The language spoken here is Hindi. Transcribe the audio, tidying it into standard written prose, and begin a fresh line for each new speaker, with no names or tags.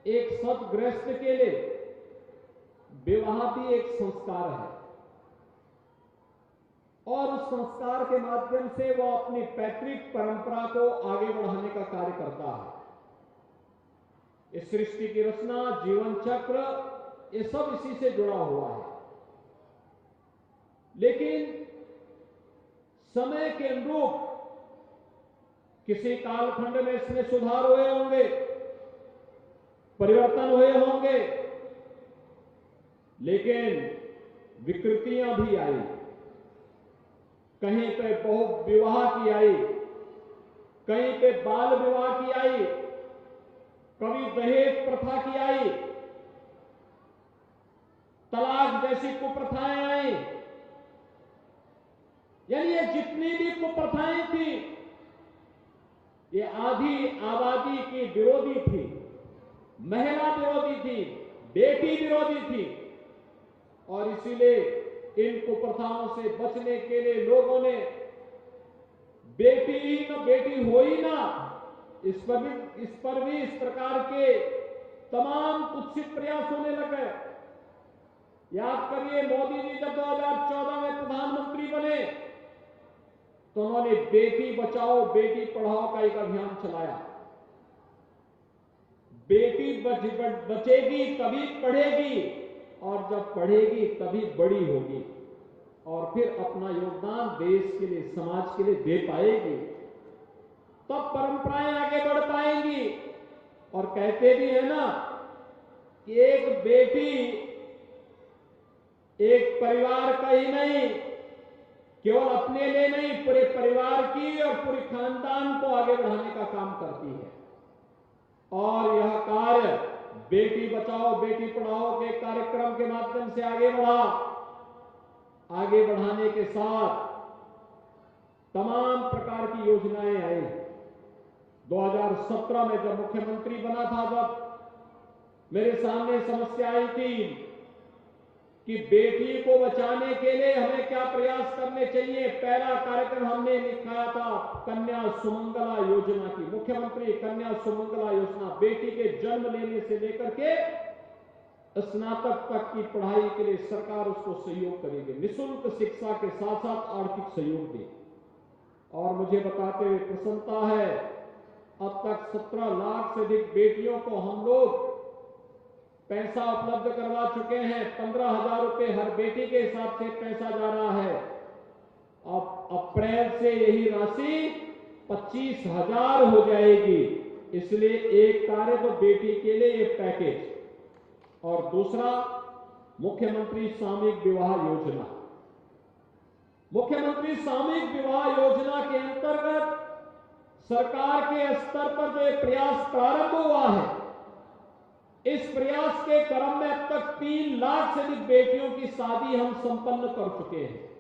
एक सदगृहस्थ के लिए विवाह भी एक संस्कार है और उस संस्कार के माध्यम से वो अपनी पैतृक परंपरा को आगे बढ़ाने का कार्य करता है। इस सृष्टि की रचना, जीवन चक्र, ये सब इसी से जुड़ा हुआ है। लेकिन समय के अनुरूप किसी कालखंड में इसमें सुधार हुए होंगे, परिवर्तन हुए होंगे, लेकिन विकृतियां भी आई। कहीं पे बहु विवाह की आई, कहीं पे बाल विवाह की आई, कभी दहेज प्रथा की आई, तलाक जैसी कुप्रथाएं आई। यानी ये जितनी भी कुप्रथाएं थी, ये आधी आबादी की विरोधी थी, महिला विरोधी थी, बेटी विरोधी थी। और इसीलिए इन कुप्रथाओं से बचने के लिए लोगों ने बेटी ही न बेटी हो ही ना, इस पर भी इस प्रकार के तमाम कुत्सित प्रयास होने लगे। याद करिए, मोदी जी जब 2014 में प्रधानमंत्री बने तो उन्होंने बेटी बचाओ बेटी पढ़ाओ का एक अभियान चलाया। बेटी बचेगी तभी पढ़ेगी, और जब पढ़ेगी तभी बड़ी होगी, और फिर अपना योगदान देश के लिए, समाज के लिए दे पाएगी। तब परंपराएं आगे बढ़ पाएंगी। और कहते भी है ना कि एक बेटी एक परिवार का ही नहीं, केवल अपने लिए नहीं, पूरे परिवार की और पूरे खानदान को आगे बढ़ाने का काम करती है। और यह कार्य बेटी बचाओ बेटी पढ़ाओ के कार्यक्रम के माध्यम से आगे बढ़ा। आगे बढ़ाने के साथ तमाम प्रकार की योजनाएं आई। 2017 में जब मुख्यमंत्री बना था, जब मेरे सामने समस्या आई थी कि बेटी को बचाने के लिए हमें क्या प्रयास करने चाहिए, पहला कार्यक्रम हमने लिखाया था कन्या सुमंगला योजना की। मुख्यमंत्री कन्या सुमंगला योजना, बेटी के जन्म लेने से लेकर के स्नातक तक की पढ़ाई के लिए सरकार उसको सहयोग करेगी, निःशुल्क शिक्षा के साथ साथ आर्थिक सहयोग देगी। और मुझे बताते हुए प्रसन्नता है, अब तक 17 लाख से अधिक बेटियों को हम लोग पैसा उपलब्ध करवा चुके हैं। 15,000 रुपए हर बेटी के हिसाब से पैसा जा रहा है। अब अप्रैल से यही राशि 25,000 हो जाएगी। इसलिए एक कार्य तो बेटी के लिए ये पैकेज, और दूसरा मुख्यमंत्री सामूहिक विवाह योजना। मुख्यमंत्री सामूहिक विवाह योजना के अंतर्गत सरकार के स्तर पर जो प्रयास प्रारंभ हुआ है, इस प्रयास के क्रम में अब तक 3 लाख से अधिक बेटियों की शादी हम संपन्न कर चुके हैं।